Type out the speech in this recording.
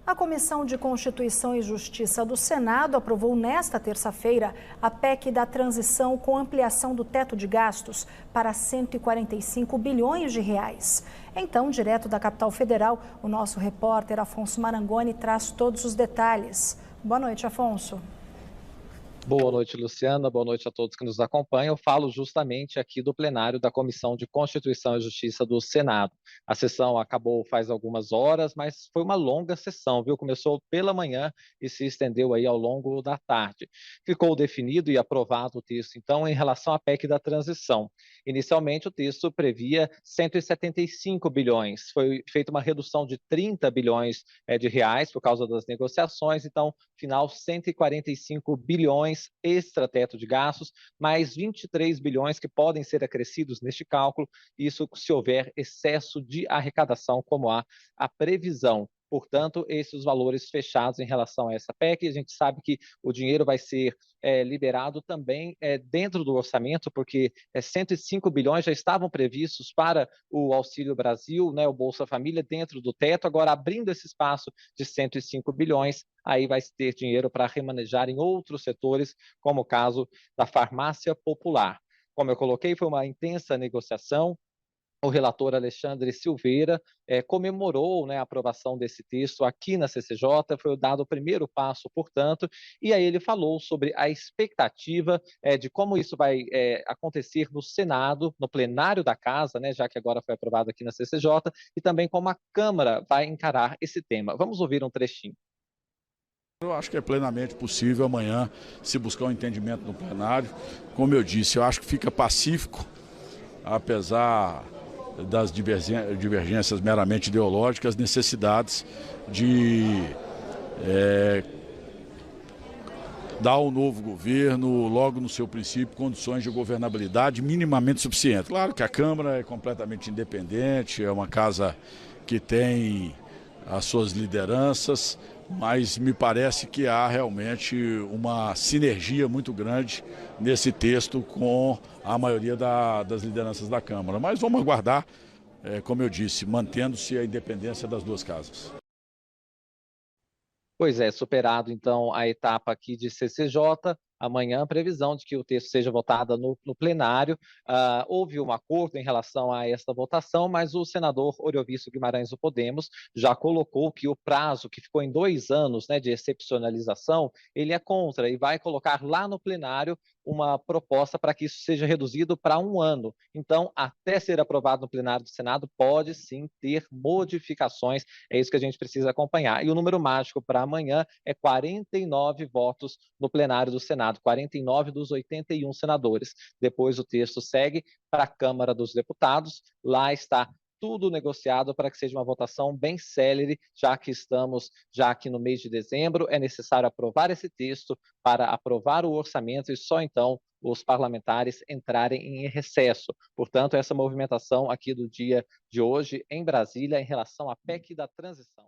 A Comissão de Constituição e Justiça do Senado aprovou nesta terça-feira a PEC da transição com ampliação do teto de gastos para 145 bilhões de reais. Então, direto da capital federal, o nosso repórter Afonso Marangoni traz todos os detalhes. Boa noite, Afonso. Boa noite, Luciana. Boa noite a todos que nos acompanham. Eu falo justamente aqui do plenário da Comissão de Constituição e Justiça do Senado. A sessão acabou faz algumas horas, mas foi uma longa sessão, viu? Começou pela manhã e se estendeu aí ao longo da tarde. Ficou definido e aprovado o texto, então, em relação à PEC da transição. Inicialmente, o texto previa 175 bilhões. Foi feita uma redução de 30 bilhões de reais por causa das negociações, então, final 145 bilhões extra teto de gastos, mais 23 bilhões que podem ser acrescidos neste cálculo, isso se houver excesso de arrecadação, como há a previsão. Portanto, esses valores fechados em relação a essa PEC. A gente sabe que o dinheiro vai ser liberado também dentro do orçamento, porque 105 bilhões já estavam previstos para o Auxílio Brasil, né, o Bolsa Família, dentro do teto. Agora, abrindo esse espaço de 105 bilhões, aí vai ter dinheiro para remanejar em outros setores, como o caso da farmácia popular. Como eu coloquei, foi uma intensa negociação. O relator Alexandre Silveira comemorou, né, a aprovação desse texto aqui na CCJ, foi dado o primeiro passo, portanto, e aí ele falou sobre a expectativa de como isso vai acontecer no Senado, no plenário da Casa, né, já que agora foi aprovado aqui na CCJ, e também como a Câmara vai encarar esse tema. Vamos ouvir um trechinho. Eu acho que é plenamente possível amanhã se buscar um entendimento no plenário. Como eu disse, eu acho que fica pacífico, apesar das divergências meramente ideológicas, necessidades de dar ao novo governo, logo no seu princípio, condições de governabilidade minimamente suficientes. Claro que a Câmara é completamente independente, é uma casa que tem as suas lideranças, mas me parece que há realmente uma sinergia muito grande nesse texto com a maioria das lideranças da Câmara. Mas vamos aguardar, como eu disse, mantendo-se a independência das duas casas. Pois é, superado então a etapa aqui de CCJ, amanhã a previsão de que o texto seja votado no plenário. Houve um acordo em relação a esta votação, mas o senador Oriovisto Guimarães do Podemos já colocou que o prazo, que ficou em 2 anos, né, de excepcionalização, ele é contra e vai colocar lá no plenário uma proposta para que isso seja reduzido para 1 ano. Então, até ser aprovado no plenário do Senado, pode sim ter modificações, é isso que a gente precisa acompanhar. E o número mágico para amanhã é 49 votos no plenário do Senado, 49 dos 81 senadores. Depois o texto segue para a Câmara dos Deputados, lá está tudo negociado para que seja uma votação bem célere, já que estamos já aqui no mês de dezembro, é necessário aprovar esse texto para aprovar o orçamento e só então os parlamentares entrarem em recesso. Portanto, essa movimentação aqui do dia de hoje em Brasília em relação à PEC da transição.